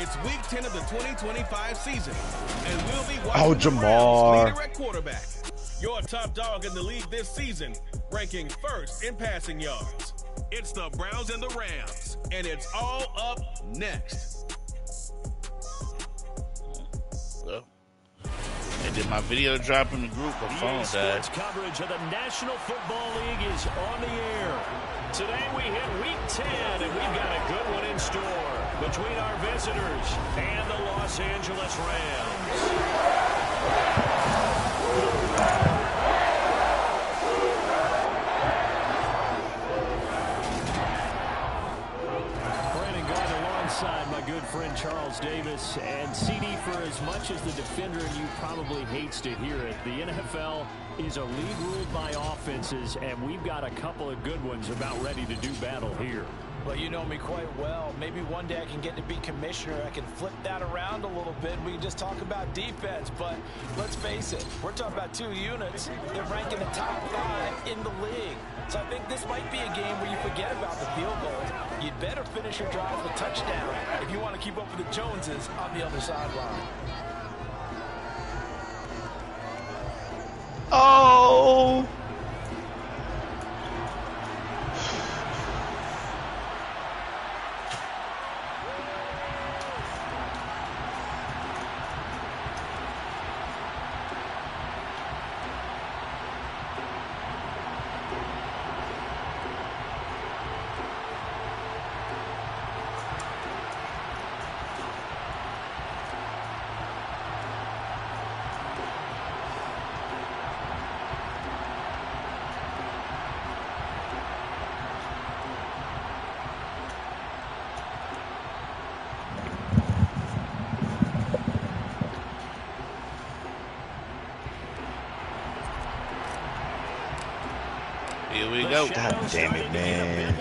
It's week 10 of the 2025 season, and we'll be watching Jamar. the leader at quarterback. Your top dog in the league this season, ranking first in passing yards. It's the Browns and the Rams, and it's all up next. Well, I did my video drop in the group, but phone died. Sports coverage of the National Football League is on the air. Today we hit week 10, and we've got a good one in store between our visitors and the Los Angeles Rams. My good friend Charles Davis, and CD, for as much as the defender in you probably hates to hear it, the NFL is a league ruled by offenses, and we've got a couple of good ones about ready to do battle here. Well, you know me quite well. Maybe one day I can get to be commissioner. I can flip that around a little bit. We can just talk about defense, but let's face it, we're talking about two units. They're ranking the top 5 in the league. So I think this might be a game where you forget about the field goals. You'd better finish your drive with a touchdown if you want to keep up with the Joneses on the other sideline. Oh! Here we go. God damn it, man.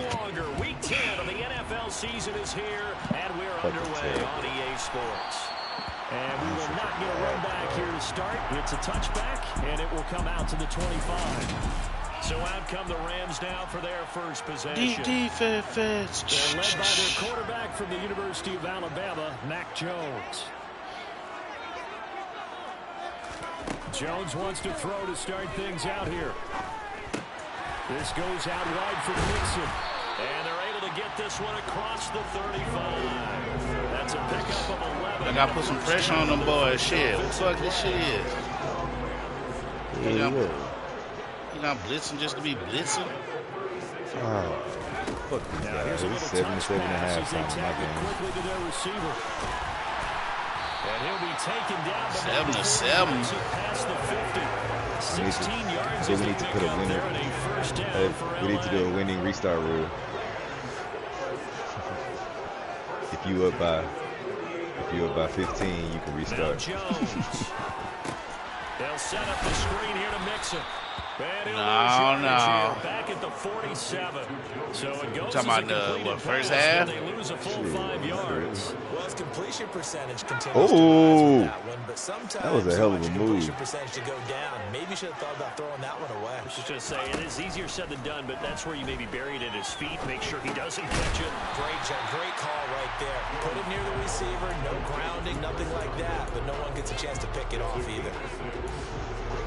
Week 10 of the NFL season is here, and we're underway on EA Sports. And we will not get a run back here to start. It's a touchback, and it will come out to the 25. So out come the Rams now for their first possession. Defense. They're led by their quarterback from the University of Alabama, Mac Jones. Jones wants to throw to start things out here. This goes out wide for Mixon. And they're able to get this one across the 35. That's a pickup of 11. I gotta put some pressure on them boys. Shit, what the fuck this shit is? You're not blitzing just to be blitzing? Oh, fuck these guys. It was 77 and a half time in my game. Quickly to their receiver. And he'll be taken down. 7-7. Past the 50. 16 yards. We need to put a winner. We need to do a winning restart rule. If you up by 15, you can restart. They'll set up the screen here to Mixon. No. Back at the 47. So it goes. Talking about the first half? They lose a full 5 yards. Well, his completion percentage continues Oh, to rise with that one, but sometimes that was a hell of a move. completion percentage to go down. Maybe you should have thought about throwing that one away. I was just going to say, it is easier said than done, but that's where you maybe bury it at his feet. Make sure he doesn't catch it. Great call right there. Put it near the receiver, no grounding, nothing like that, but no one gets a chance to pick it off either.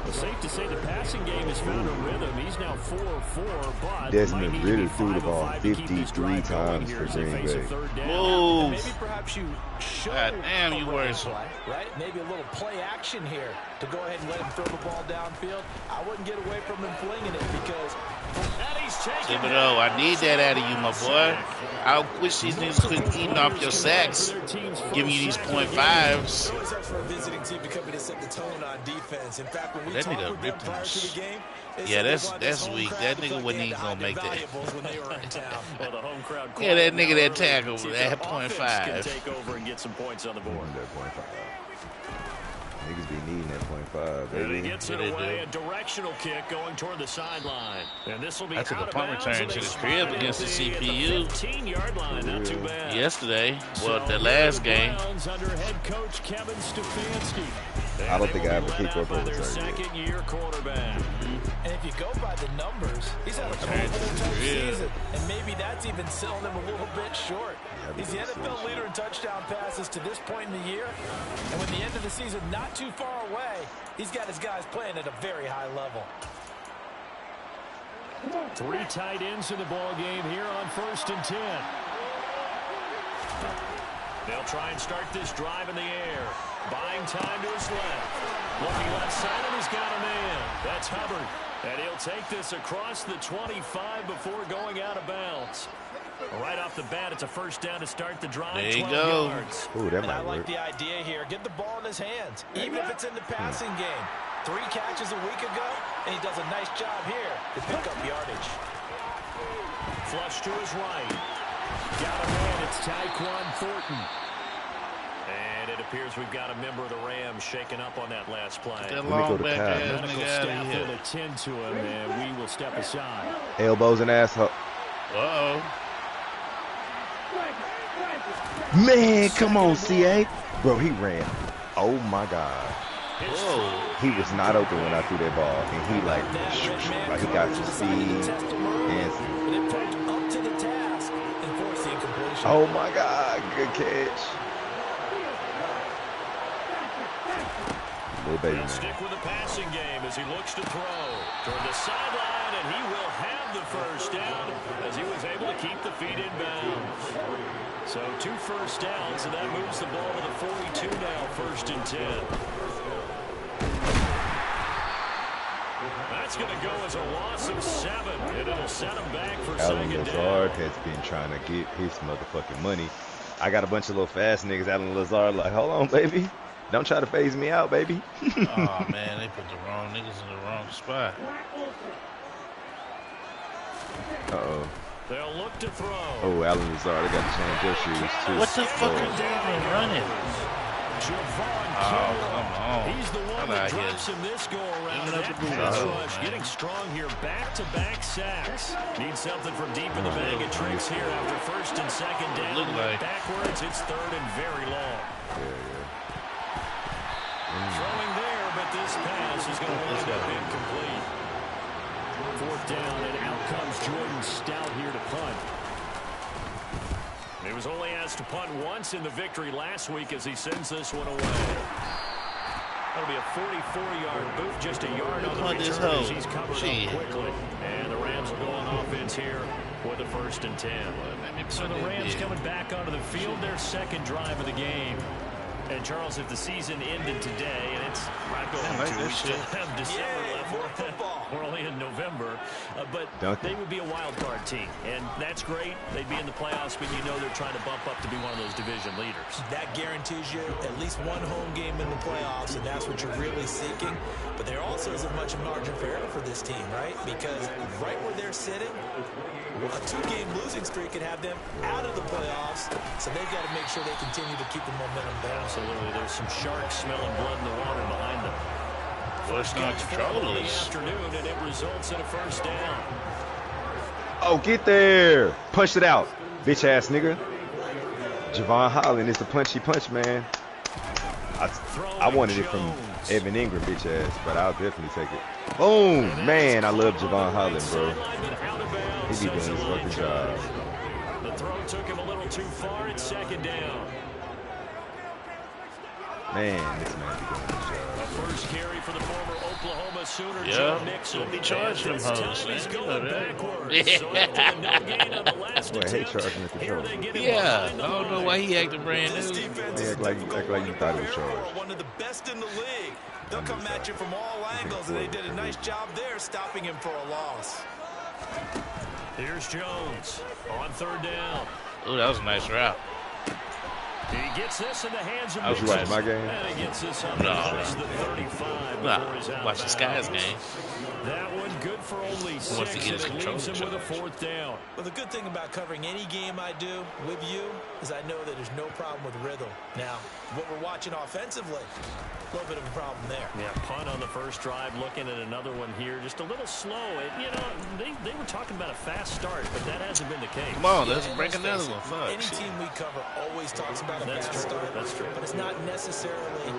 Well, safe to say the passing game has found a rhythm. He's now 4-4, but Desmond Ridder threw the ball 53 times for Green Bay. Move. Maybe perhaps you should. God damn, you worse. Right? Maybe a little play action here to go ahead and let him throw the ball downfield. I wouldn't get away from him flinging it because. Thibodeau, I need that out of you, my boy. I wish these niggas quit eating off your sacks, giving you these .5s. That nigga ripped him. Yeah, that's weak. That nigga wasn't even gonna make that. Yeah, that nigga that tackle at .5. Take over and get some points on the board. Niggas be needing that .5, baby. And he gets it away, a directional kick going toward the sideline. And this will be I took a punt return to the crib against the CPU 15-yard line, not too bad. yesterday. Well, the last game. Under head coach Kevin Stefanski. I don't think I ever keep up over 30. Second-year quarterback. And if you go by the numbers, he's had a full season, and maybe that's even selling him a little bit short. He's the NFL leader in touchdown passes to this point in the year, and with the end of the season not too far away, he's got his guys playing at a very high level. 3 tight ends in the ball game here on 1st and 10. They'll try and start this drive in the air. Buying time to his left. Looking left side, and he's got a man. That's Hubbard. And he'll take this across the 25 before going out of bounds. Right off the bat, it's a first down to start the drive. There you go. Yards. Ooh, that might I like work. the idea here. Get the ball in his hands, even if it's in the passing game. 3 catches a week ago, and he does a nice job here to pick up yardage. Flush to his right. Got a man. It's Tyquan Thornton. And it appears we've got a member of the Rams shaking up on that last play. That me long go to back Kyle. ass Medical nigga out staff of will here. attend to him, and we will step aside. Elbows and asshole. Uh-oh. Man, come on, CA. Bro, he ran. Oh, my God. Whoa. He was not open when I threw that ball. And he, like he got some speed. And Up to the task and force the incompletion. oh, my God. Good catch. Little baby He'll man. stick with the passing game as he looks to throw toward the sideline, and he will have the first down as he was able to keep the feet in bounds. So 2 first downs, and that moves the ball to the 42 now, 1st and 10. That's going to go as a loss of 7, and it'll set him back for Alan second Lazard down. has been trying to get his motherfucking money. I got a bunch of little fast niggas. Alan Lazard like, hold on, baby. Don't try to phase me out, baby. Oh, man, they put the wrong niggas in the wrong spot. Uh-oh. They'll look to throw. Oh, Alan Lazard, I got to change your shoes, too. What the fuck is doing running? Javon Oh, Kinlaw. come on. He's the one I'm that out here. drops him this go-around. Giving up That the booty pass hole, rush man. getting strong here. Back-to-back sacks. Needs something from deep in the bag of tricks here after 1st and 2nd down. Look like. Backwards, it's 3rd and very long. Throwing there, but this pass is going to wind up incomplete. 4th down, and out comes Jordan Stout here to punt. He was only asked to punt once in the victory last week as he sends this one away. That'll be a 44-yard boot, just a yard on the Punt this return as hoe. he's covered Shit. up quickly. And the Rams will go on offense here with the 1st and 10. So the Rams coming back onto the field, their 2nd drive of the game. And Charles, if the season ended today, and it's not going to, we still have December left. More football. We're only in November, but they would be a wild card team, and that's great. They'd be in the playoffs, but you know they're trying to bump up to be one of those division leaders. That guarantees you at least one home game in the playoffs, and that's what you're really seeking. But there also isn't much margin for error for this team, right? Because right where they're sitting, a 2-game losing streak could have them out of the playoffs, so they've got to make sure they continue to keep the momentum going. Absolutely. There's some sharks smelling blood in the water behind them. First not in the controllers. afternoon, and it results in a 1st down. Oh, get there. Punch it out, bitch ass nigga. Javon Holland is the punchy punch, man. I wanted it from Evan Ingram, bitch ass, but I'll definitely take it. Boom, man, I love Javon Holland, bro. He be doing his fucking job. The throw took him a little too far. It's 2nd down. Man, this man be doing his job. First carry for the former Oklahoma Sooner, Yeah, Joe Mixon. don't be charging them hoes, man. He's You know going that. backwards. So after the no gain on the last Boy, I hate attempt, charging at the here trouble. they get him Yeah, behind I the don't know line. why he acting brand This new. defense They is act like you thought it was are charged. one of the best in the league. They'll come at you from all angles, and they did a nice job there stopping him for a loss. Here's Jones on 3rd down. Ooh, that was a nice route. He gets this in the hands of I was Mixon. watching my game. And he gets this on No. across the 35 before he's out Watch of this guy's bounds. game. That one good for only 6, wants to get his and it leaves him control with a 4th down. Well, the good thing about covering any game I do with you is I know that there's no problem with rhythm. Now, what we're watching offensively, a little bit of a problem there. Yeah, punt on the first drive, looking at another one here. Just a little slow. They were talking about a fast start, but that hasn't been the case. Come on, let's And break let's another face one. it, Fuck. Any team we cover always talks about a That's fast true. start. That's true. But it's not necessarily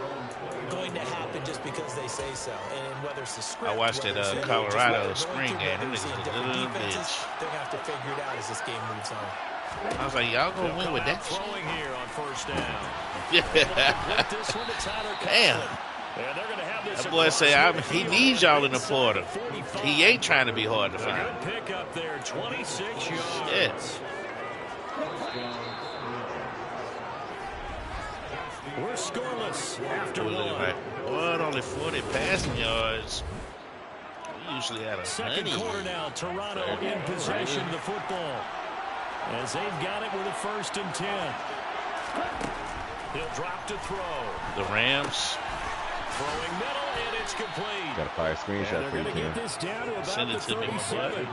going to happen just because they say so. And whether it's the script, I watched that Colorado spring game. Them niggas a little bitch. They're going to have to figure it out as this game moves on. I was like, y'all gonna win with that? Throwing here on first down. Damn. And they're gonna have this. That boy say he needs y'all in the quarter. He ain't trying to be hard to find. Pick up there, 26 yards. Yes. We're scoreless after one. What? Only 40 passing yards. We usually had a Second quarter now. Toronto in possession of the football. As they've got it with a 1st and 10. He'll drop to throw. The Rams. Throwing middle, and it's complete. Got a fire screenshot for you, Ken. Send it to me, boy.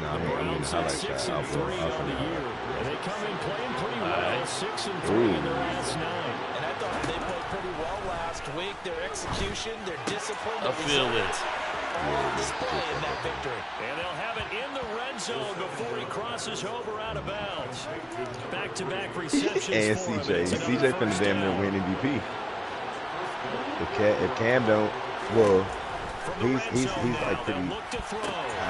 No, I mean the highlight shot. I'll on the year. And they come in playing pretty well. 6-3 in their last 9. And I thought they played pretty well last week. Their execution, their discipline, I feel it. Display in that victory. And they'll have it in the red zone before he crosses over out of bounds. Back-to-back receptions. And CJ finna damn near win MVP. If Cam don't, well, he's like pretty high,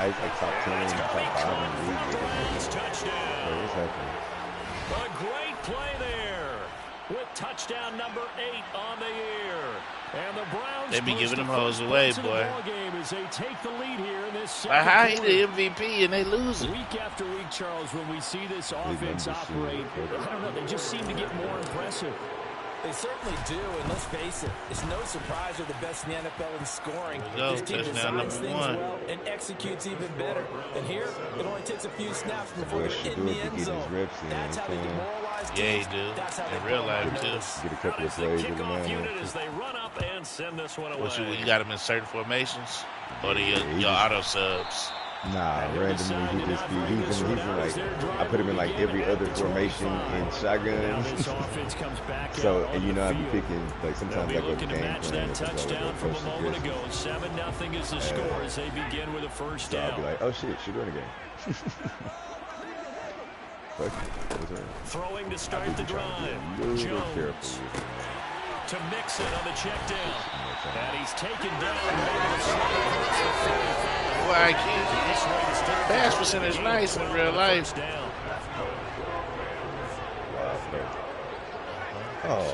he's like top 10, top 5 in the league. What's happening? A great play there with touchdown number 8 on the year. And the Browns they be giving them hoes away, boy. They take the lead here in this how he the MVP and they lose it? Week after week, Charles, when we see this offense operate, I don't know, they just seem to get more impressive. They certainly do, and let's face it, it's no surprise they're the best in the NFL in scoring. This team designs things well and executes even better. And here, it only takes a few snaps before they're in the end zone. That's how they demoralize teams. Yeah, he do. In real life, too. Get a couple of plays with the man. As they run up and send this one away. You got him in certain formations? Or your auto subs? Nah, randomly he's in like, I put him in like every other formation in shotgun. So, and you know, I be picking, like sometimes I go to game plan. Touchdown from a moment ago. 7-0 is the score as they begin with a first down. So I'll be like, oh shit, she's doing a game. Throwing to start the drive. Jones to Mixon on the check down. And he's taken down. Boy, pass percentage nice in real life. Oh.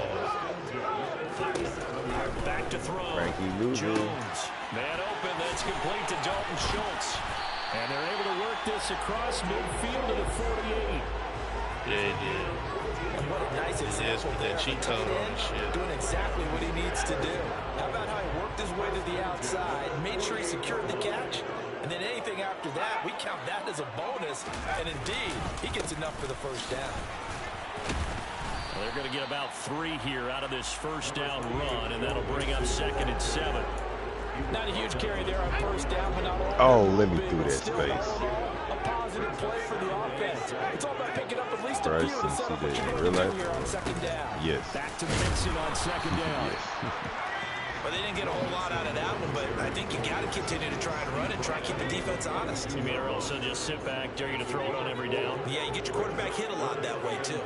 Back to throw. Frankie Louis. Jones. Man open. That's complete to Dalton Schultz. And they're able to work this across midfield to the 48. Yeah, he did. And what a nice example with that cheat code on and shit. Doing exactly what he needs to do. How about how he worked his way to the outside, made sure he secured the catch, and then anything after that, we count that as a bonus. And indeed, he gets enough for the first down. Well, they're going to get about 3 here out of this first down run, and that'll bring up 2nd and 7. Not a huge carry there on first down, but not all. Oh, let me through that space. A positive play for the offense. It's all about picking up at least a few to set up what you need to do here on 2nd down. Yes. Back to Mixon on 2nd down. Yes. Well, they didn't get a whole lot out of that one, but I think you got to continue to try and run and try and keep the defense honest. You mean, or also just sit back, dare you to throw it on every down? Yeah, you get your quarterback hit a lot that way, too.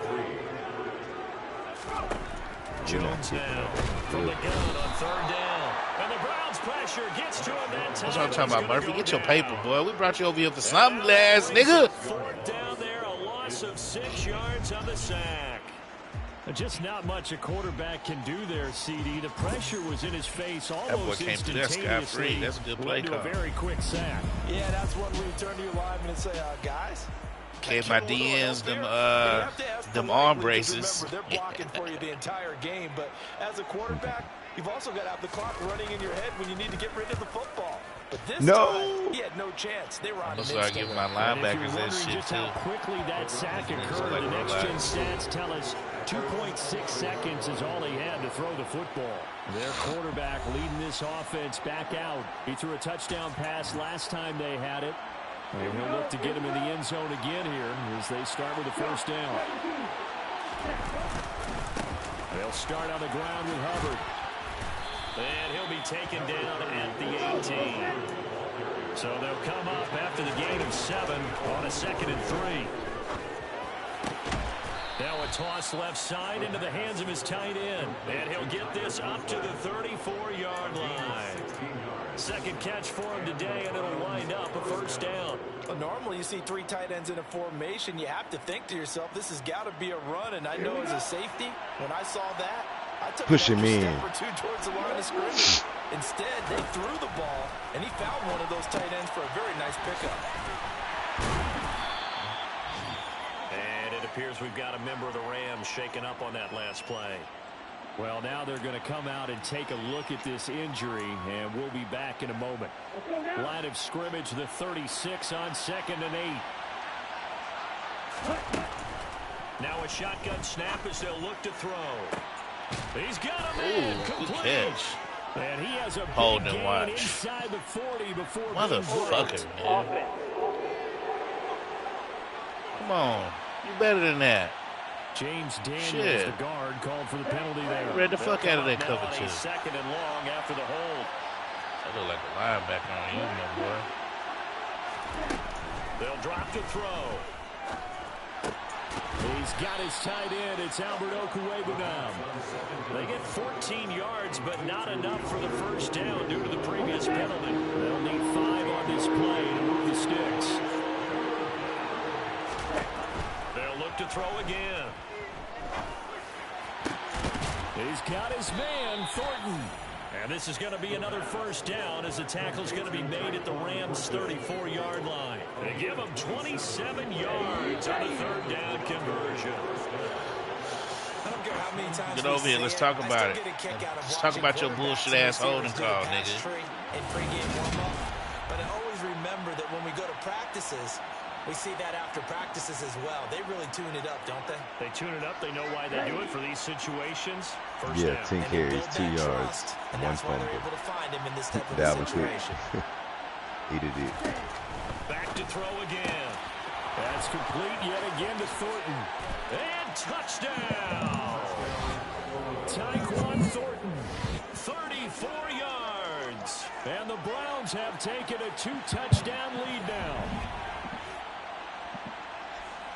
Jones now from the gun on 3rd down. And the Browns pressure gets to him that time. That's what I'm talking about, Murphy. Get your paper, boy. We brought you over here for something last, nigga. 4th down there, a loss of 6 yards on the sack. Just not much a quarterback can do there, CD. The pressure was in his face almost instantaneously. That's scot-free. That's a good play call. A very quick sack. Yeah, that's one where you turn to your lineman and say, guys. Gave my DNs them arm braces. Remember, they're blocking for you the entire game, but as a quarterback, you've also got to have the clock running in your head when you need to get rid of the football. But this time, he had no chance. They were on I'm going to start giving my linebackers that shit, just too. how quickly that sack occurred, the next-gen stats tell us 2.6 seconds is all he had to throw the football. Their quarterback leading this offense back out. He threw a touchdown pass last time they had it. And he'll look to get him in the end zone again here as they start with the first down. They'll start on the ground with Hubbard. And he'll be taken down at the 18. So they'll come up after the gain of 7 on a 2nd and 3. Now a toss left side into the hands of his tight end. And he'll get this up to the 34-yard line. Second catch for him today, and it'll wind up a first down. Well, normally you see 3 tight ends in a formation. You have to think to yourself, this has got to be a run. And I know as a safety, when I saw that, I took push him in. Step or 2 towards the line of scrimmage. Instead, they threw the ball, and he found one of those tight ends for a very nice pickup. And it appears we've got a member of the Rams shaken up on that last play. Well, now they're going to come out and take a look at this injury, and we'll be back in a moment. Line of scrimmage, the 36 on 2nd and 8. Now a shotgun snap as they'll look to throw. He's got a man complete. And he has a hold big and gain watch. inside the 40 before Motherfucker, man. Come on. You better than that. James Daniels, Shit. the guard, called for the penalty there. Read the fuck out of that cover, too. too. 2nd and long after the hold. That look like a linebacker on you, my boy. They'll drop to throw. He's got his tight end. It's Albert Okwuegbunam. They get 14 yards, but not enough for the first down due to the previous penalty. They'll need 5 on this play to move the sticks. They'll look to throw again. He's got his man, Thornton. And this is going to be another first down as the tackle's going to be made at the Rams' 34-yard line. They give him 27 yards on the 3rd down conversion. I don't care how many times Get over here. Let's talk about it. Let's talk about your bullshit-ass holding call, nigga. In pregame warm-up. But I always remember that when we go to practices, we see that after practices as well. They really tune it up, don't they? They tune it up. They know why they do it for these situations. First Yeah, down. 10 carries, 2 yards, 1 fumble. Dalvin Cook. He did it. Back to throw again. That's complete yet again to Thornton. And touchdown! Tyquan Thornton, 34 yards. And the Browns have taken a 2-touchdown lead now.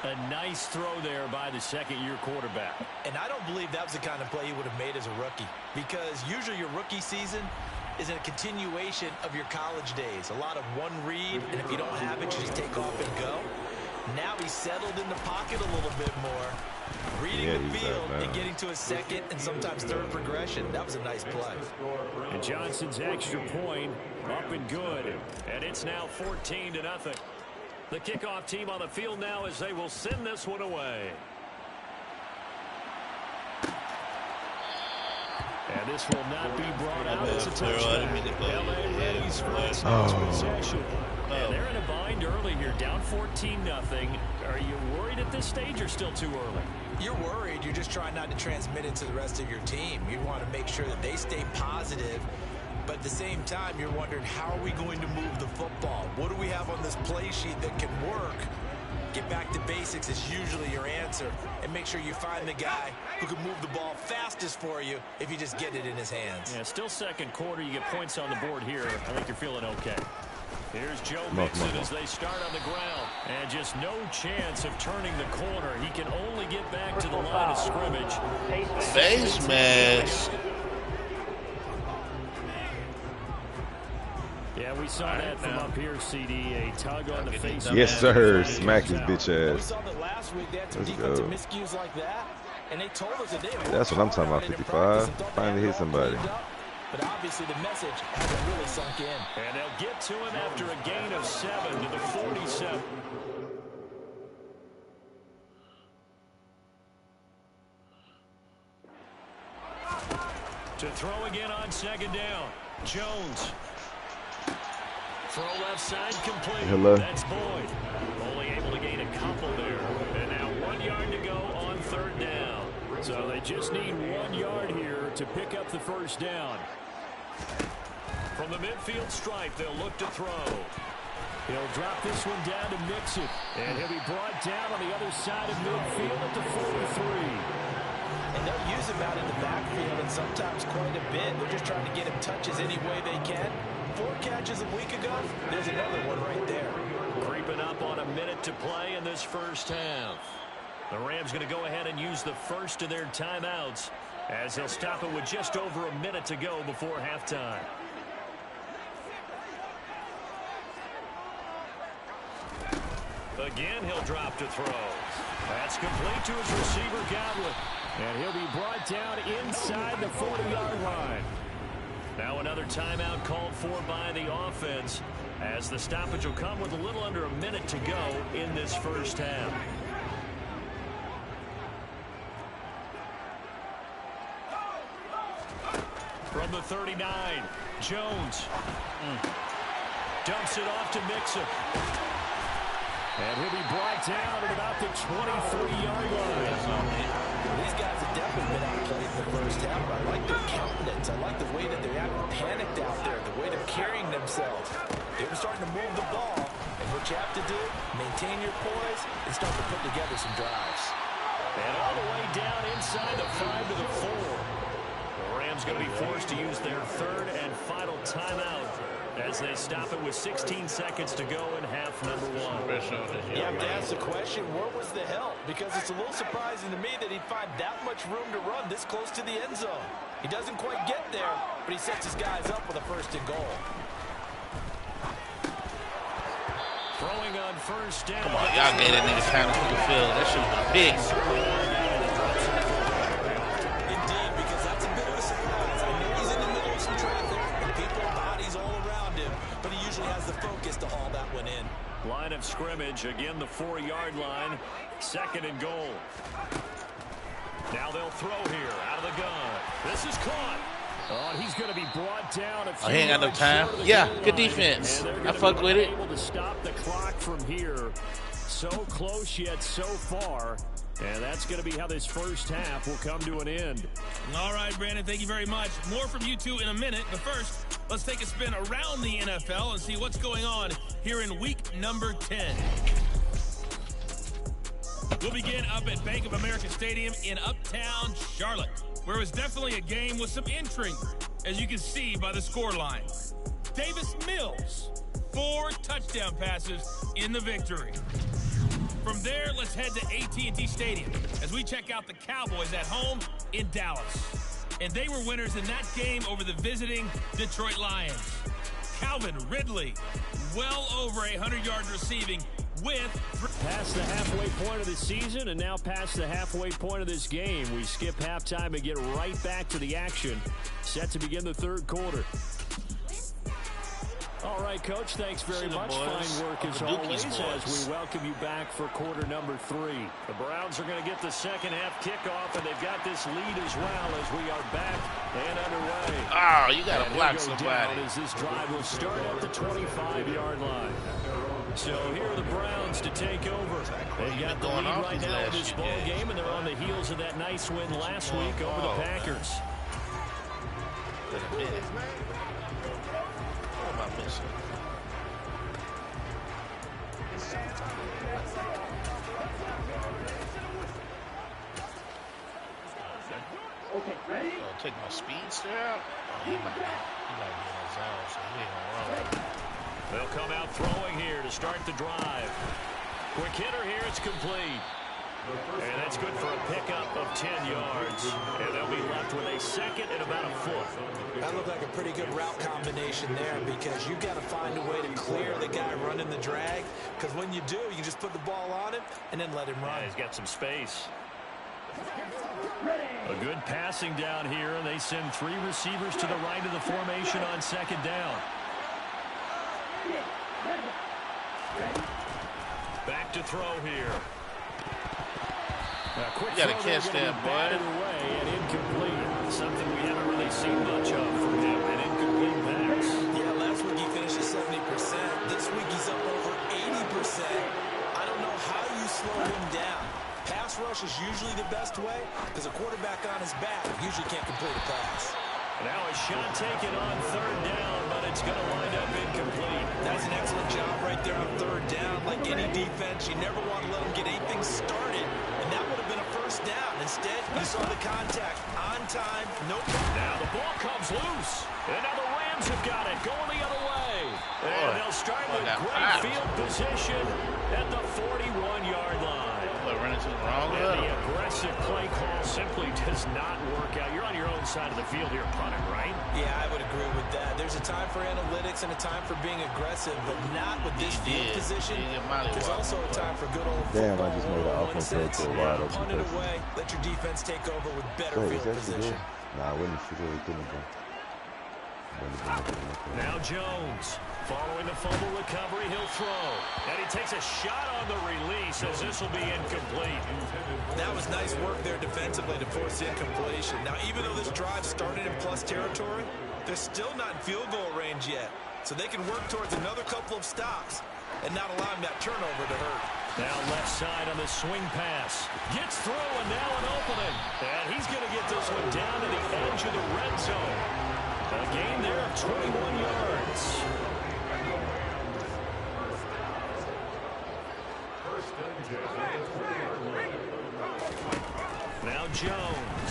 A nice throw there by the second-year quarterback. And I don't believe that was the kind of play he would have made as a rookie. Because usually your rookie season is a continuation of your college days. A lot of one read, and if you don't have it, you just take off and go. Now he's settled in the pocket a little bit more. Reading the field and getting to a second and sometimes third progression. That was a nice play. And Johnson's extra point up and good. And it's now 14-0. The kickoff team on the field now as they will send this one away. And this will not be brought out as a touchdown. LA readies for its next possession. And they're in a bind early here, down 14-0. Are you worried at this stage or still too early? You're worried. You're just trying not to transmit it to the rest of your team. You want to make sure that they stay positive. But at the same time, you're wondering, how are we going to move the football? What do we have on this play sheet that can work? Get back to basics is usually your answer. And make sure you find the guy who can move the ball fastest for you if you just get it in his hands. Yeah, still second quarter. You get points on the board here. I think you're feeling okay. Here's Joe Mixon as they start on the ground. And just no chance of turning the corner. He can only get back to the line of scrimmage. Face mask. Yeah, we saw that from up here, CD. A tug on the face. Yes, sir. Smack his bitch We ass. saw that last week. They had some defensive miscues like that. And they told us that they That's what I'm talking about, 55. Finally hit somebody. But obviously the message hasn't really sunk in. And they'll get to him after a gain of 7 to the 47. To throw again on second down. Jones. Throw left side complete. Hello. That's Boyd. Only able to gain a couple there. And now 1 yard to go on third down. So they just need 1 yard here to pick up the first down. From the midfield stripe, they'll look to throw. He'll drop this one down to Mixon. And he'll be brought down on the other side of midfield at the 43. And they'll use him out in the backfield and sometimes quite a bit. They're just trying to get him touches any way they can. 4 catches a week ago. There's another one right there. Creeping up on a minute to play in this first half. The Rams going to go ahead and use the first of their timeouts as they'll stop it with just over a minute to go before halftime. Again, he'll drop to throw. That's complete to his receiver, Godwin. And he'll be brought down inside the 40-yard line. Now another timeout called for by the offense as the stoppage will come with a little under a minute to go in this first half. From the 39, Jones dumps it off to Mixon. And he'll be brought down at about the 23-yard line. These guys have definitely been outplayed in the first half. I like their countenance. I like the way that they haven't panicked out there, the way they're carrying themselves. They were starting to move the ball. And what you have to do, maintain your poise and start to put together some drives. And all the way down inside the 5 to the 4. The Rams going to be forced to use their third and final timeout as they stop it with 16 seconds to go in half number 1. You have to ask the question, where was the help? Because it's a little surprising to me that he'd find that much room to run this close to the end zone. He doesn't quite get there, but he sets his guys up with a first and goal. Throwing on first down. Come on, y'all gave that nigga time to pick a field. That shit was big. Indeed, because that's a bit of a surprise. I know he's in the middle of some traffic and people, bodies all around him, but he usually has the focus to haul that one in. Line of scrimmage, again the 4-yard line, second and goal. Now they'll throw here out of the gun. This is caught. Oh, and he's going to be brought down. He ain't got no time. Yeah, good defense. I fuck with it. Able to stop the clock from here. So close yet so far. And that's going to be how this first half will come to an end. All right, Brandon, thank you very much. More from you two in a minute. But first, let's take a spin around the NFL and see what's going on here in week number 10. We'll begin up at Bank of America Stadium in Uptown Charlotte, where it was definitely a game with some intrigue, as you can see by the scoreline. Davis Mills, 4 touchdown passes in the victory. From there, let's head to AT&T Stadium as we check out the Cowboys at home in Dallas. And they were winners in that game over the visiting Detroit Lions. Calvin Ridley, well over 100 yards receiving with... Past the halfway point of the season and now past the halfway point of this game. We skip halftime and get right back to the action. Set to begin the third quarter. All right, Coach, thanks very much. Fine work as always as we welcome you back for quarter number 3. The Browns are going to get the second half kickoff, and they've got this lead as well as we are back and underway. Oh, you got to block somebody. As this drive will start at the 25-yard line. So here are the Browns to take over. They got the lead right now in this ball game, and they're on the heels of that nice win last week over the Packers. What am I missing? Okay, ready? Oh, take my speedster out? Oh, he might be in his zone, so he ain't gonna run. They'll come out throwing here to start the drive. Quick hitter here, it's complete. And that's good for a pickup of 10 yards. And they'll be left with a second and about a foot. That looked like a pretty good route combination there because you've got to find a way to clear the guy running the drag. Because when you do, you just put the ball on him and then let him run. Yeah, he's got some space. A good passing down here, and they send 3 receivers to the right of the formation on second down. Back to throw here. You got to catch that, boy. Away and incomplete. Something we haven't really seen much of from him. An incomplete pass. Yeah, last week he finished at 70%. This week he's up over 80%. I don't know how you slow him down. Pass rush is usually the best way because a quarterback on his back usually can't complete a pass. Now a shot taken on third down, but it's going to wind up incomplete. That's an excellent job right there on third down. Like any defense, you never want to let them get anything started, and that would have been a first down. Instead, you saw the contact on time, no problem. Now the ball comes loose, and now the Rams have got it going the other way. And they'll start with great field position at the 41-yard line. What, running to the wrong And huddle? the aggressive play call simply does not work out. You're on your own side of the field here, punting, right? Yeah, I would agree with that. There's a time for analytics and a time for being aggressive, but not with this field position. There's also a time for good old Damn, football. I just made an offense go to a wide open Punt it person. away. Let your defense take over with better Wait, field position. Nah, I wouldn't really couldn't have Now Jones, following the fumble recovery, he'll throw. And he takes a shot on the release as this will be incomplete. That was nice work there defensively to force the incompletion. Now, even though this drive started in plus territory, they're still not in field goal range yet. So they can work towards another couple of stops and not allowing that turnover to hurt. Now left side on the swing pass. Gets through and now an opening. And he's going to get this one down to the edge of the red zone. A gain there of 21 yards. Now Jones.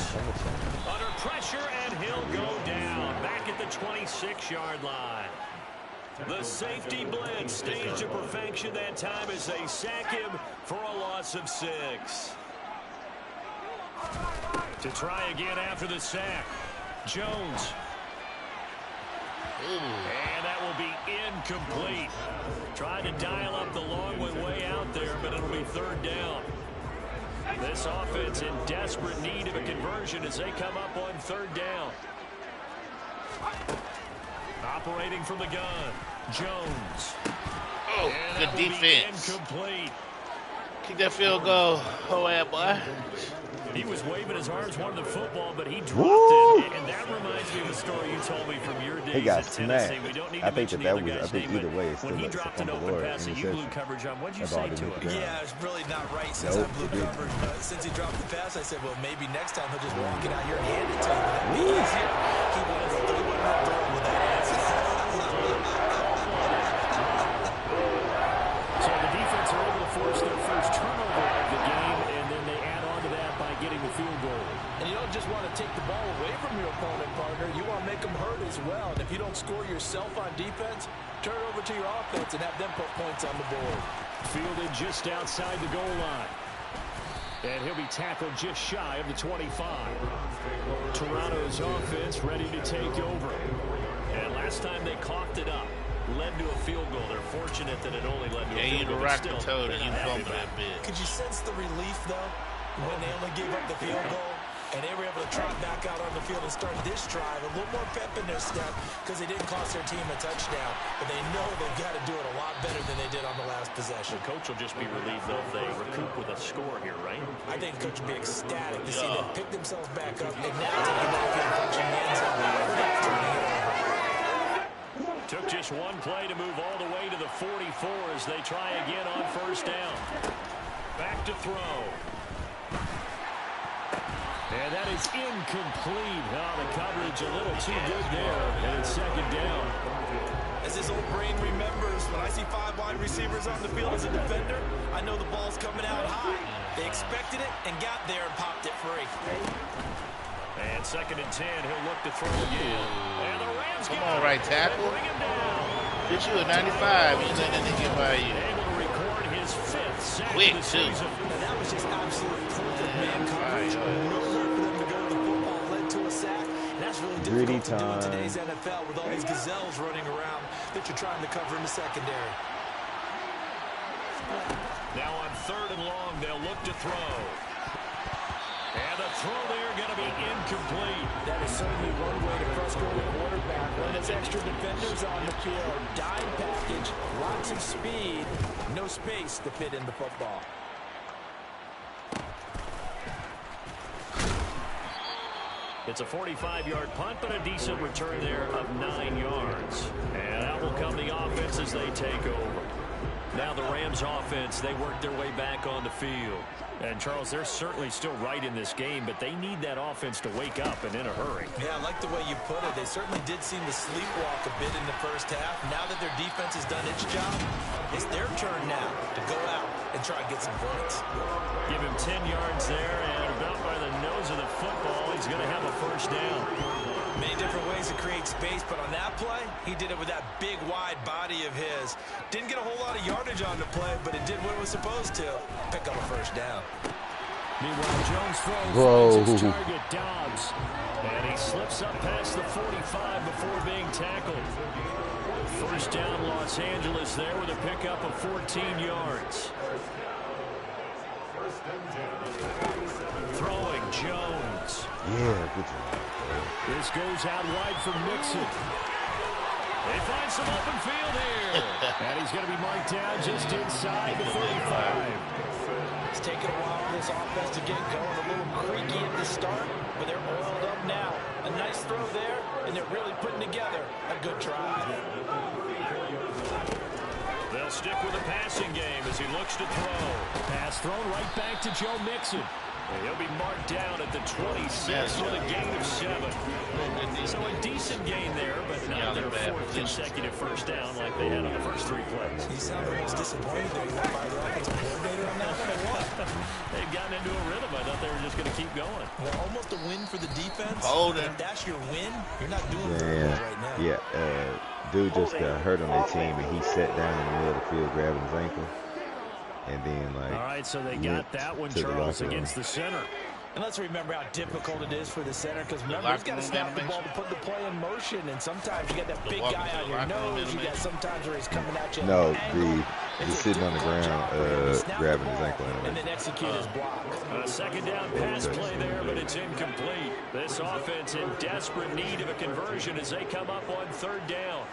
Under pressure and he'll go down. Back at the 26-yard line. The safety blitz staged to perfection that time as they sack him for a loss of 6. To try again after the sack. Jones. And that will be incomplete. Trying to dial up the long way out there, but it'll be third down. This offense in desperate need of a conversion as they come up on third down. Operating from the gun, Jones. Oh, good defense. Incomplete. Kick that field goal. Oh, yeah, boy. He was waving his arms, wanted the football, but he dropped it. And that reminds me of a story you told me from your days He got at Tennessee. smacked. We don't need I to think mention that the other was. I guy's think name, either but way, it's when still he a dropped an fumble open or pass that you blew coverage on, what'd you say to it? Yeah, it's really not right since I blew coverage. But since he dropped the pass, I said, well, maybe next time he'll just walk it out here and hand it to you. That'd be easier. He wanted to throw with that answer. So the defense are able to force their first turnover of the game, and then they add on to that by getting the field goal. And you don't just want to take the ball away from your opponent, partner. You want to make them hurt as well. And if you don't score yourself on defense, turn it over to your offense and have them put points on the board. Fielded just outside the goal line. And he'll be tackled just shy of the 25. Toronto's offense ready to take over. And last time they coughed it up, led to a field goal. They're fortunate that it only led to a field goal. Yeah, you rock the toe that you fumbled that bit. Could you sense the relief, though, when they only gave up the field goal? And they were able to trot back out on the field and start this drive. A little more pep in their step because they didn't cost their team a touchdown. But they know they've got to do it a lot better than they did on the last possession. The coach will just be relieved, though, if they recoup with a score here, right? I think the coach will be ecstatic to see them pick themselves back up and now take it back in function the end zone without turning it over. Took just one play to move all the way to the 44 as they try again on first down. Back to throw. And that is incomplete. Oh, the coverage a little too good there. And it's second down. As his old brain remembers, when I see 5 wide receivers on the field as a defender, I know the ball's coming out high. They expected it and got there and popped it free. And second and 10, he'll look to throw again. And the Rams Come on, right tackle. bring him down. Get you a 95. You let that nigga get by you. Able to record his 5th sack Quick, of the too. season. And that was just absolute perfect man coverage. Nowhere for them to go. The football led to a sack. And that's really difficult to do in today's NFL with all these gazelles running around that you're trying to cover in the secondary. Now on third and long, they'll look to throw. And the throw there going to be incomplete. That is certainly one way to frustrate a quarterback when there's extra defenders on the field. Dime package, lots of speed, no space to fit in the football. It's a 45-yard punt, but a decent return there of 9 yards. And out will come the offense as they take over. Now the Rams offense, they work their way back on the field. And, Charles, they're certainly still right in this game, but they need that offense to wake up and in a hurry. Yeah, I like the way you put it. They certainly did seem to sleepwalk a bit in the first half. Now that their defense has done its job, it's their turn now to go out and try and get some points. Give him 10 yards there, and about by the nose of the football, he's going to have a first down. Many different ways to create space, but on that play, he did it with that big, wide body of his. Didn't get a whole lot of yardage on the play, but it did what it was supposed to. Pick up a first down. Meanwhile, Jones throws his target, Dobbs. And he slips up past the 45 before being tackled. First down, Los Angeles there with a pickup of 14 yards. Throwing, Jones. Yeah, good job. This goes out wide for Mixon. They find some open field here. And he's going to be marked down just inside the 45. It's taken a while for this offense to get going. A little creaky at the start, but they're oiled up now. A nice throw there, and they're really putting together a good drive. They'll stick with the passing game as he looks to throw. Pass thrown right back to Joe Mixon. He'll be marked down at the 26 with a gain of 7. So a decent gain there, but not their 4th consecutive first down like they had on the first 3 plays. You sound almost disappointed there. You want by the offensive coordinator on that one or what? They've gotten into a rhythm. I thought they were just going to keep going. Well, almost a win for the defense. Hold it. If that's your win, you're not doing very well right now. Yeah, dude just got hurt on their team, and he sat down in the middle of the field grabbing his ankle. And then, like, all right, so they got that one, Charles, against the center. And let's remember how difficult it is for the center, because remember, he's got to snap the ball to put the play in motion, and sometimes you get that big guy on your nose. You got sometimes where he's coming at you. No, he's sitting on the ground, grabbing his ankle. And then execute his block. A second down pass play there, but it's incomplete. This offense in desperate need of a conversion as they come up on 3rd down.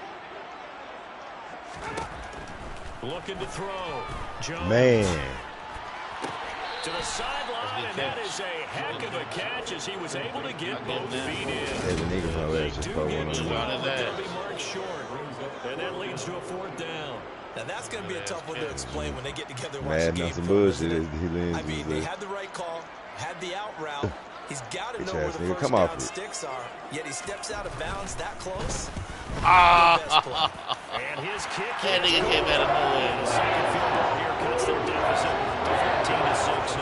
Looking to throw. Jones. Man. To the sideline, and that is a heck of a catch as he was able to get both feet in. They do get 12, but they'll be marked short. And that leads to a 4th down. Now that's going to be a tough one to explain when they get together and watch the game. Some bullshit. I mean, they had the right call, had the out route. He's got to know where the first down sticks are. Yet he steps out of bounds that close. And his kick. That nigga came out of nowhere. The second field goal here cuts their deficit to 14-6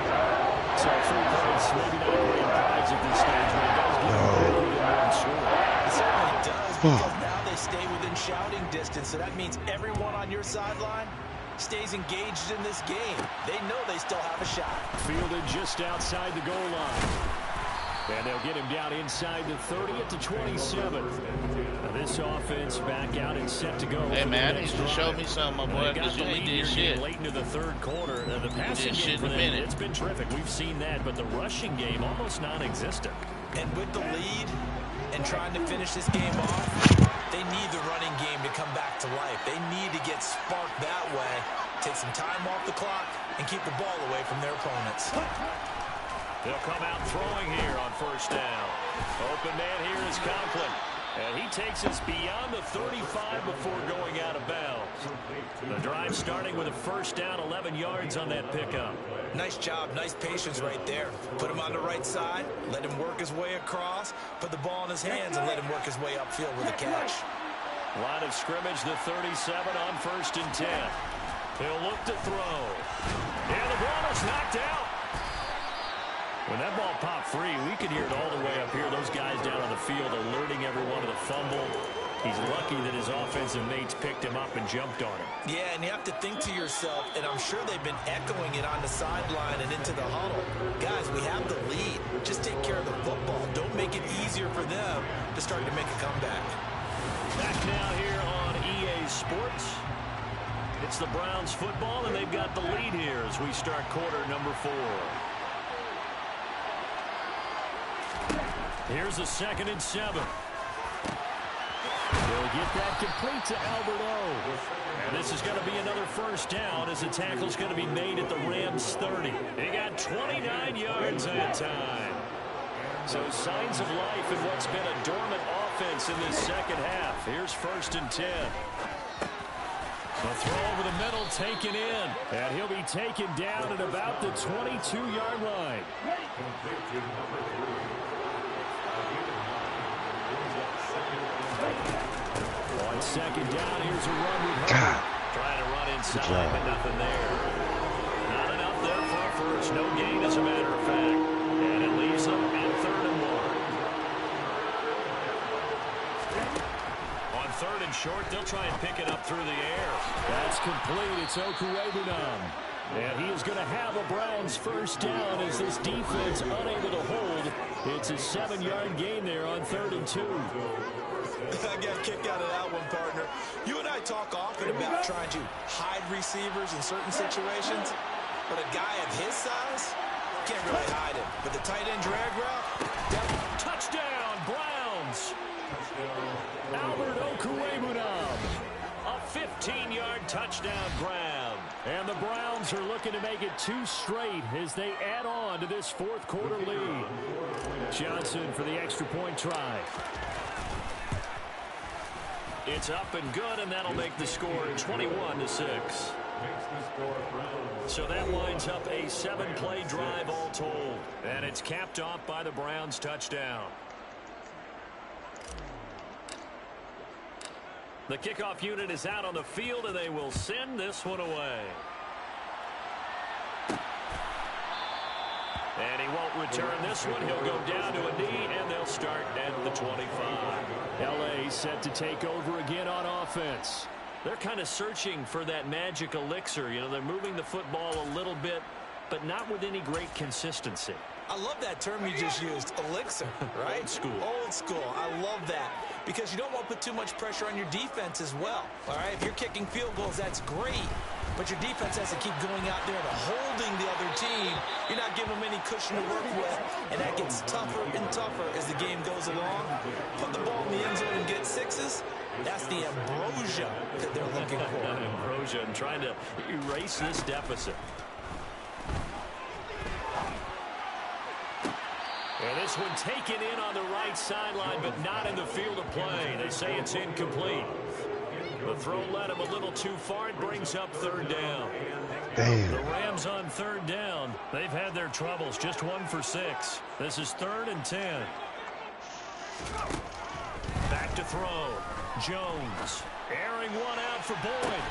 now. So 3 points, maybe not a great prize at this stage, but it does give them a good one score. It certainly does, because now they stay within shouting distance. So that means everyone on your sideline stays engaged in this game. They know they still have a shot. Fielded just outside the goal line. And they'll get him down inside the 30 at the 27. Now this offense back out and set to go. Hey, man, I need you to show me something, my boy, because you ain't did shit. Late into the 3rd quarter. The passing game for them, it's been terrific. We've seen that, but the rushing game almost non-existent. And with the lead and trying to finish this game off, they need the running game to come back to life. They need to get sparked that way, take some time off the clock, and keep the ball away from their opponents. They'll come out throwing here on 1st down. Open man here is Conklin. And he takes us beyond the 35 before going out of bounds. The drive starting with a 1st down, 11 yards on that pickup. Nice job, nice patience right there. Put him on the right side, let him work his way across, put the ball in his hands, and let him work his way upfield with a catch. Line of scrimmage, the 37 on 1st and 10. He'll look to throw. And the ball is knocked out. When that ball popped free, we could hear it all the way up here. Those guys down on the field alerting everyone of the fumble. He's lucky that his offensive mates picked him up and jumped on him. Yeah, and you have to think to yourself, and I'm sure they've been echoing it on the sideline and into the huddle. Guys, we have the lead. Just take care of the football. Don't make it easier for them to start to make a comeback. Back now here on EA Sports. It's the Browns football, and they've got the lead here as we start quarter number 4. Here's a 2nd and 7. They'll get that complete to Albert O. And this is going to be another 1st down as the tackle's going to be made at the Rams 30. They got 29 yards that time. So signs of life in what's been a dormant offense in this 2nd half. Here's 1st and 10. The throw over the middle taken in. And he'll be taken down at about the 22-yard line. On second down, here's a run with Hubbard. Trying to run inside, but nothing there. Not enough there for a first. No gain, as a matter of fact. And it leaves them at 3rd and 1. On 3rd and short, they'll try and pick it up through the air. That's complete. It's Okuwebunam. And he is going to have a Browns first down as this defense unable to hold. It's a 7-yard gain there on 3rd and 2. I got a kick out of that one, partner. You and I talk often about trying to hide receivers in certain situations, but a guy of his size can't really hide him. But the tight end drag route, touchdown, Browns. Albert Okuwebunam, a 15-yard touchdown grab. And the Browns are looking to make it 2 straight as they add on to this 4th quarter lead. Johnson for the extra point try. It's up and good, and that'll make the score 21-6. So that winds up a 7-play drive all told. And it's capped off by the Browns touchdown. The kickoff unit is out on the field, and they will send this one away. And he won't return this one. He'll go down to a knee, and they'll start at the 25. L.A. set to take over again on offense. They're kind of searching for that magic elixir. You know, they're moving the football a little bit, but not with any great consistency. I love that term you just used, elixir, right? Old school. Old school. I love that because you don't want to put too much pressure on your defense as well, all right? If you're kicking field goals, that's great, but your defense has to keep going out there and holding the other team. You're not giving them any cushion to work with, and that gets tougher and tougher as the game goes along. Put the ball in the end zone and get 6s. That's the ambrosia that they're looking for. Ambrosia and trying to erase this deficit. And this one taken in on the right sideline, but not in the field of play. They say it's incomplete. The throw led him a little too far. It brings up 3rd down. Damn. The Rams on 3rd down. They've had their troubles. Just 1 for 6. This is 3rd and 10. Back to throw. Jones. Airing one out for Boyd.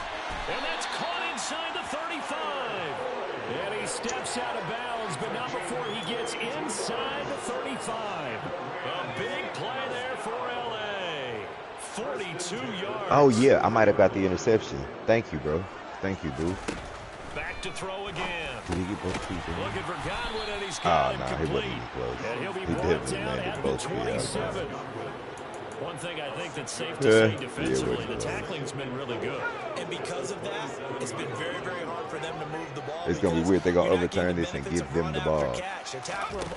And that's caught inside the 35. And he steps out of bounds, but not before he gets inside the 35. A big play there for L.A. 42 yards. Oh, yeah. I might have got the interception. Thank you, bro. Thank you, dude. Back to throw again. Did he get both feet? Looking for Godwin, and he's got him complete. He wasn't close. And he'll be He brought definitely down landed at both the feet. 27. One thing I think that's safe to say defensively, the tackling's been really good. And because of that, it's been very, very hard for them to move the ball. It's going to be weird. They're going to overturn this and give them the ball.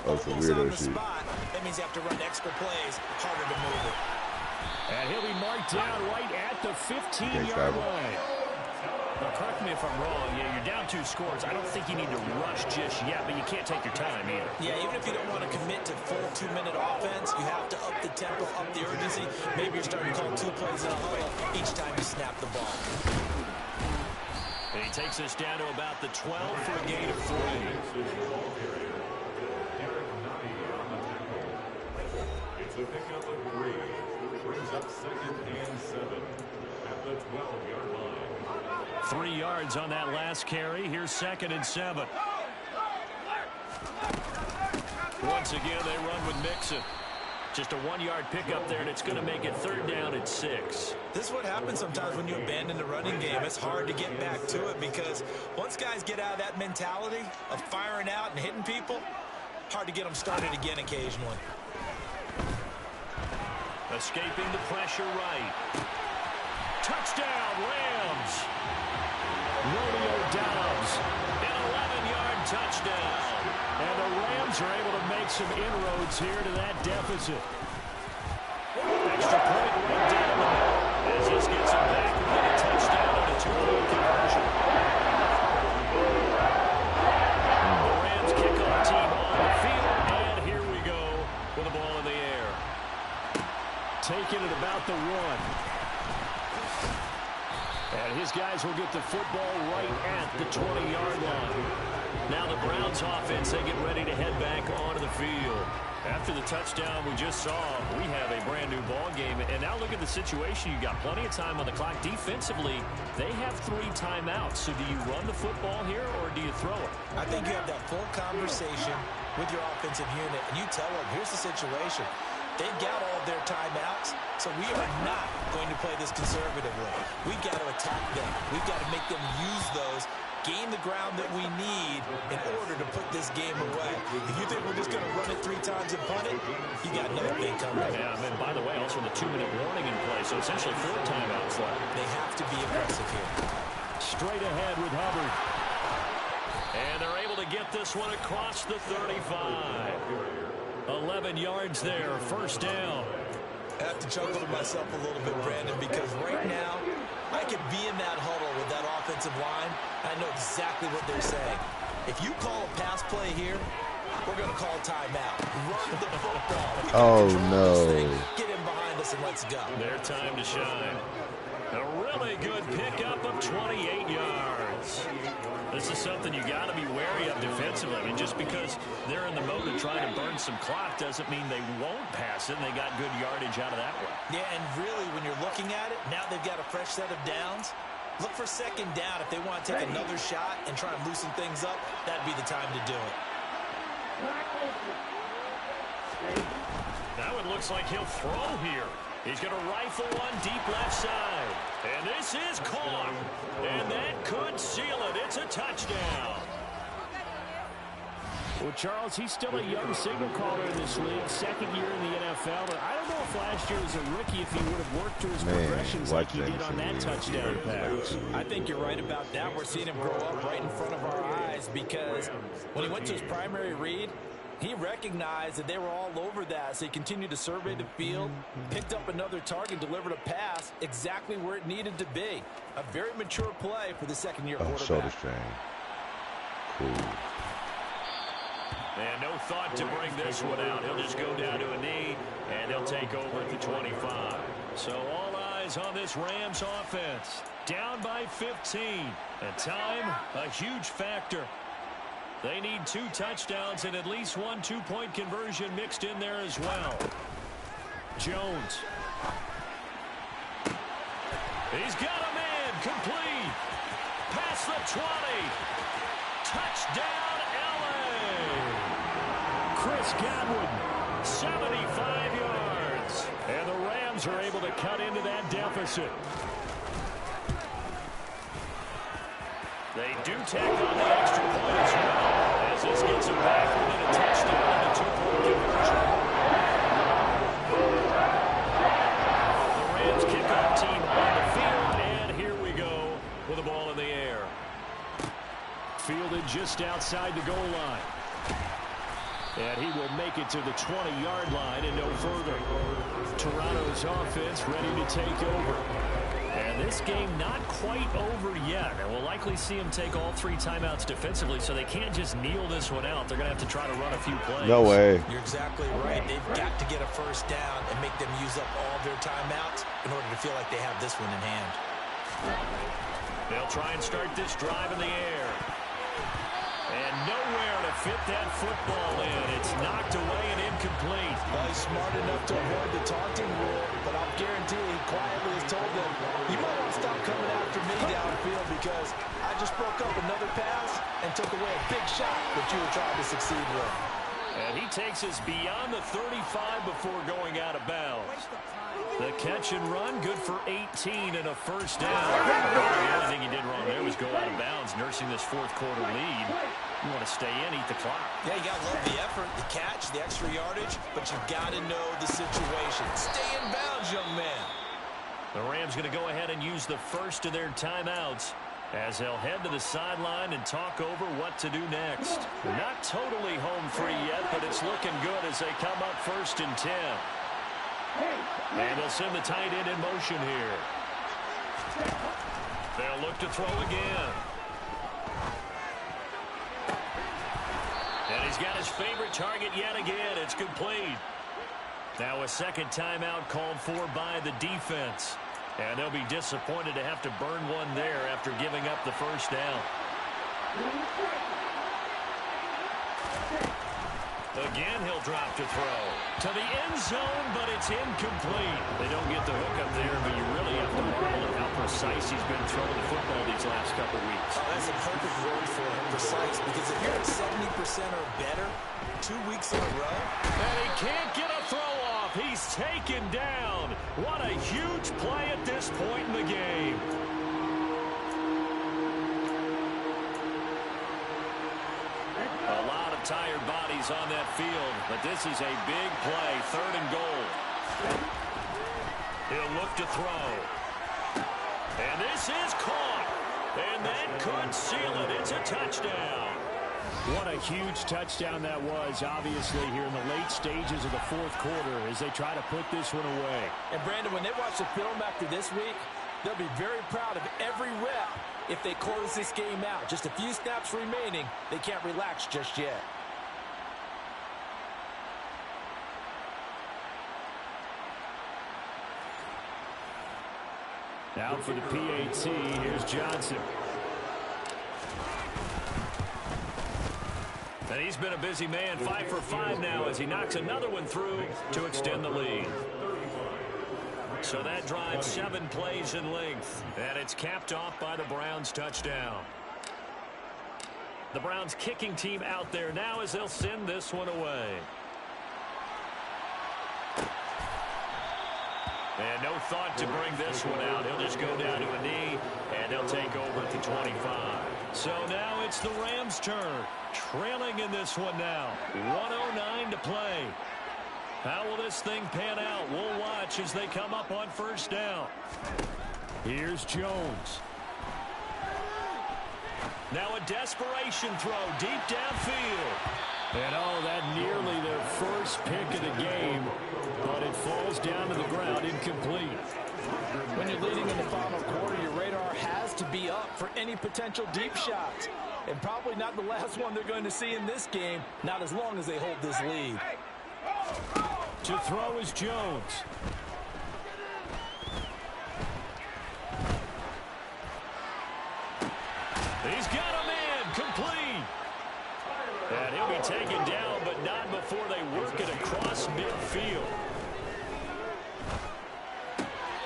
Oh, some weirdo shit. That means you have to run extra plays, harder to move it. And he'll be marked down right at the 15-yard line. Now, correct me if I'm wrong. Yeah, you're down 2 scores. I don't think you need to rush just yet, but you can't take your time either. Yeah, even if you don't want to commit to full 2-minute offense, you have to up the tempo, up the urgency. Maybe you're starting to call 2 plays in a huddle each time you snap the ball. And he takes us down to about the 12 for a gain of 3. It's a pickup of 3. Brings up 2nd and 7 at the 12-yard line. 3 yards on that last carry. Here's 2nd and 7. Once again, they run with Mixon. Just a 1-yard pickup there, and it's going to make it 3rd down at 6. This is what happens sometimes when you abandon the running game. It's hard to get back to it because once guys get out of that mentality of firing out and hitting people, hard to get them started again occasionally. Escaping the pressure right. Touchdown, Rams. Rodeo Dobbs, an 11-yard touchdown. And the Rams are able to make some inroads here to that deficit. Extra point right down the middle as this gets them back with a touchdown and a 2-point conversion. The Rams kickoff team on the field, and here we go with the ball in the air. Taking it about the 1. And his guys will get the football right at the 20-yard line. Now the Browns offense, they get ready to head back onto the field. After the touchdown we just saw, we have a brand new ball game. And now look at the situation. You got plenty of time on the clock. Defensively, they have 3 timeouts. So do you run the football here or do you throw it? I think you have that full conversation with your offensive unit, and you tell them, here's the situation. They've got all of their timeouts, so we are not going to play this conservatively. We've got to attack them. We've got to make them use those, gain the ground that we need in order to put this game away. If you think we're just going to run it 3 times and punt it, you got another thing coming. Yeah, and then, by the way, also the 2-minute warning in play, so essentially 4 timeouts left. They have to be aggressive here. Straight ahead with Hubbard. And they're able to get this one across the 35. 11 yards there, first down. I have to chuckle to myself a little bit, Brandon, because right now I could be in that huddle with that offensive line. I know exactly what they're saying. If you call a pass play here, we're going to call timeout. Run the football. Oh, no. Get in behind us and let's go. Their time to shine. A really good pickup of 28 yards. This is something you got to be wary of defensively. I mean, just because they're in the mode of trying to burn some clock doesn't mean they won't pass it, and they got good yardage out of that one. Yeah, and really, when you're looking at it, now they've got a fresh set of downs. Look for second down. If they want to take another shot and try and loosen things up, that'd be the time to do it. That one looks like he'll throw here. He's going to rifle one deep left side. And this is caught. And that could seal it. It's a touchdown. Well, Charles, he's still a young signal caller in this league. Second year in the NFL. But I don't know if last year as a rookie if he would have worked through his progressions like he did on that touchdown pass. I think you're right about that. We're seeing him grow up right in front of our eyes because when he went to his primary read, he recognized that they were all over that, so he continued to survey the field, picked up another target, delivered a pass exactly where it needed to be. A very mature play for the second-year quarterback. Shoulder strain. Cool. And no thought to bring this one out. He'll just go down to a knee, and they'll take over at the 25. So all eyes on this Rams offense. Down by 15. And time, a huge factor. They need 2 touchdowns and at least 1 2-point conversion mixed in there as well. Jones. He's got a man complete. Past the 20. Touchdown, LA. Chris Godwin, 75 yards. And the Rams are able to cut into that deficit. They do tack on the extra point as well, as this gets them back within a touchdown and a 2-point conversion. The Rams kickoff team on the field, and here we go with the ball in the air. Fielded just outside the goal line. And he will make it to the 20-yard line and no further. Toronto's offense ready to take over. And this game not quite over yet. And we'll likely see them take all 3 timeouts defensively, so they can't just kneel this one out. They're going to have to try to run a few plays. No way. You're exactly right. They've got to get a first down and make them use up all their timeouts in order to feel like they have this one in hand. They'll try and start this drive in the air. And nowhere to fit that football in. It's knocked away and incomplete. Well, he's smart enough to avoid the taunting rule, but I'll guarantee he quietly has told them, you might want to stop coming after me downfield because I just broke up another pass and took away a big shot that you were trying to succeed with. And he takes us beyond the 35 before going out of bounds. The catch and run, good for 18 and a first down. The only thing he did wrong there was go out of bounds, nursing this fourth-quarter lead. You want to stay in, eat the clock. Yeah, you got to love the effort, the catch, the extra yardage, but you got to know the situation. Stay in bounds, young man. The Rams going to go ahead and use the first of their timeouts as they'll head to the sideline and talk over what to do next. Not totally home free yet, but it's looking good as they come up 1st and 10. And they'll send the tight end in motion here. They'll look to throw again. And he's got his favorite target yet again. It's complete. Now a second timeout called for by the defense. And they'll be disappointed to have to burn one there after giving up the first down. Again, he'll drop to throw. To the end zone, but it's incomplete. They don't get the hook up there, but you really have to marvel at how precise he's been throwing the football these last couple weeks. Oh, that's a perfect word for it, precise, because if you're at 70% or better 2 weeks in a row. And he can't get a throw off. He's taken down. What a huge play at this point in the game. A lot of tired bodies on that field, but this is a big play, 3rd and goal. He'll look to throw. And this is caught. And that could seal it. It's a touchdown. What a huge touchdown that was, obviously, here in the late stages of the 4th quarter as they try to put this one away. And, Brandon, when they watch the film after this week, they'll be very proud of every rep if they close this game out. Just a few snaps remaining. They can't relax just yet. Out for the PAT, here's Johnson. And he's been a busy man, 5 for 5 now as he knocks another one through to extend the lead. So that drives 7 plays in length, and it's capped off by the Browns' touchdown. The Browns kicking team out there now as they'll send this one away. And no thought to bring this one out. He'll just go down to a knee, and they'll take over at the 25. So now it's the Rams' turn, trailing in this one now. 1:09 to play. How will this thing pan out? We'll watch as they come up on 1st down. Here's Jones. Now a desperation throw deep downfield. And oh, that nearly their first pick of the game, but it falls down to the ground incomplete. When you're leading in the final quarter, your radar has to be up for any potential deep shots. And probably not the last one they're going to see in this game, not as long as they hold this lead. To throw is Jones. He's got a man, complete. And he'll be taken down, but not before they work it across midfield.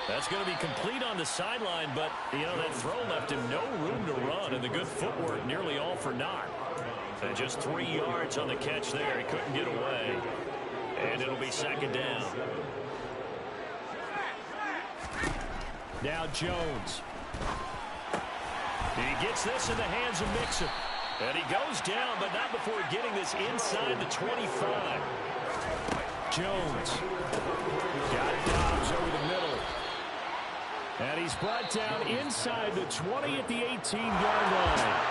That's going to be complete on the sideline, but, you know, that throw left him no room to run, and the good footwork nearly all for naught. And just 3 yards on the catch there. He couldn't get away. And it'll be 2nd down. Now Jones. He gets this in the hands of Mixon. And he goes down, but not before getting this inside the 25. Jones. Got Dobbs over the middle. And he's brought down inside the 20 at the 18-yard line.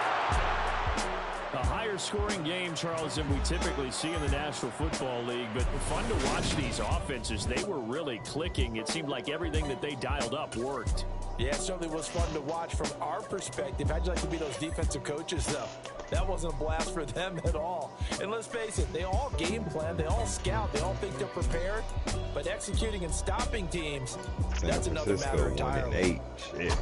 A higher scoring game, Charles, than we typically see in the National Football League, but fun to watch these offenses. They were really clicking. It seemed like everything that they dialed up worked. Yeah, it certainly was fun to watch from our perspective. How'd you like to be those defensive coaches, though? That wasn't a blast for them at all. And let's face it, they all game plan, they all scout, they all think they're prepared. But executing and stopping teams, that's another matter entirely. 1-8. Shit.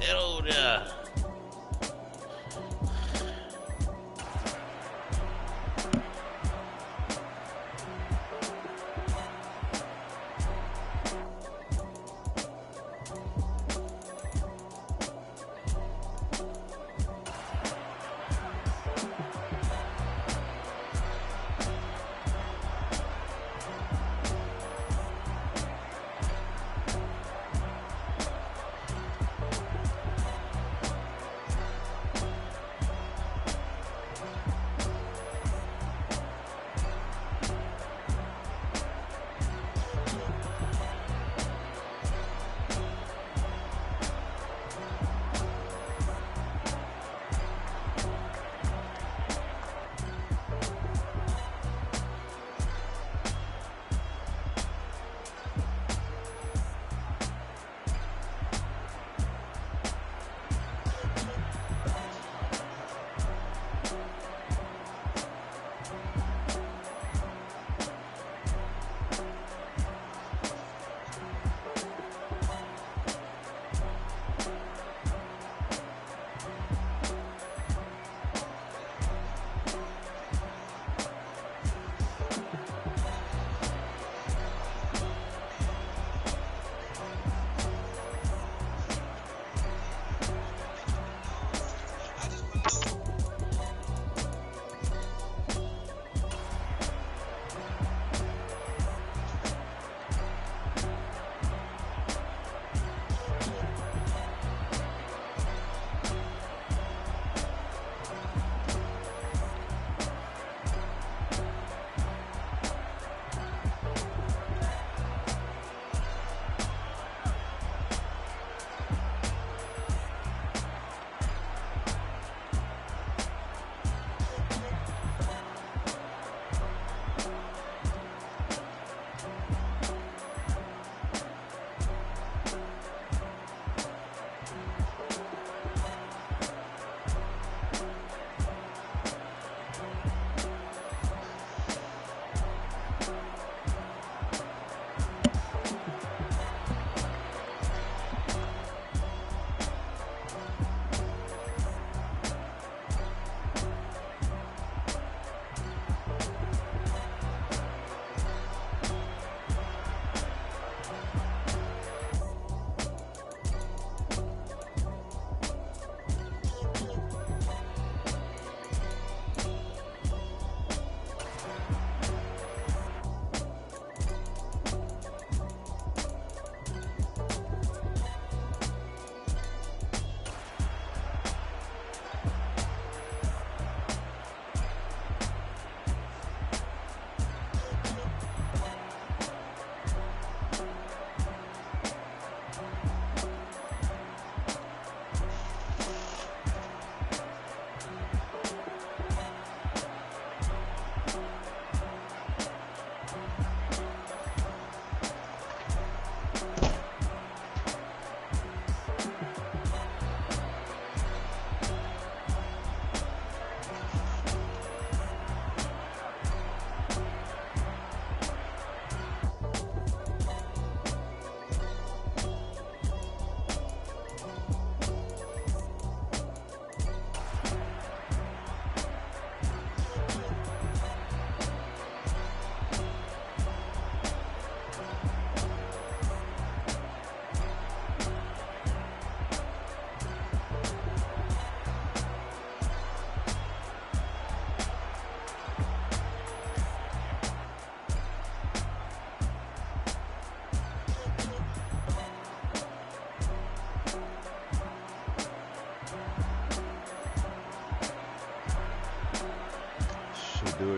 Elder.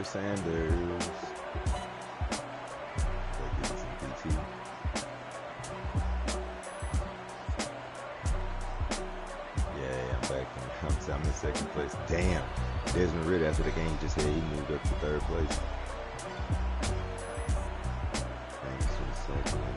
Sanders. Yeah, I'm back. I'm in second place. Damn. Desmond Ritter, after the game, just said he moved up to third place. Thanks for the second, man.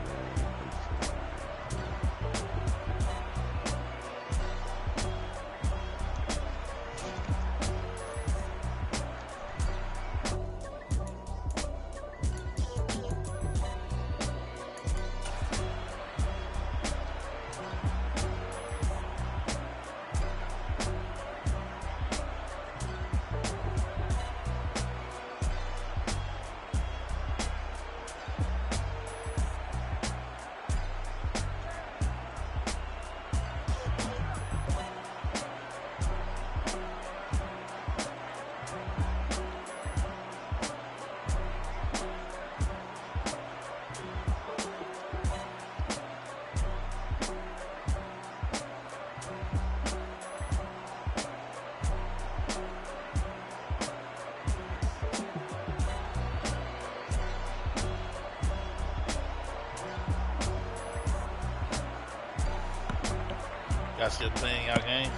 Y'all still playing y'all game?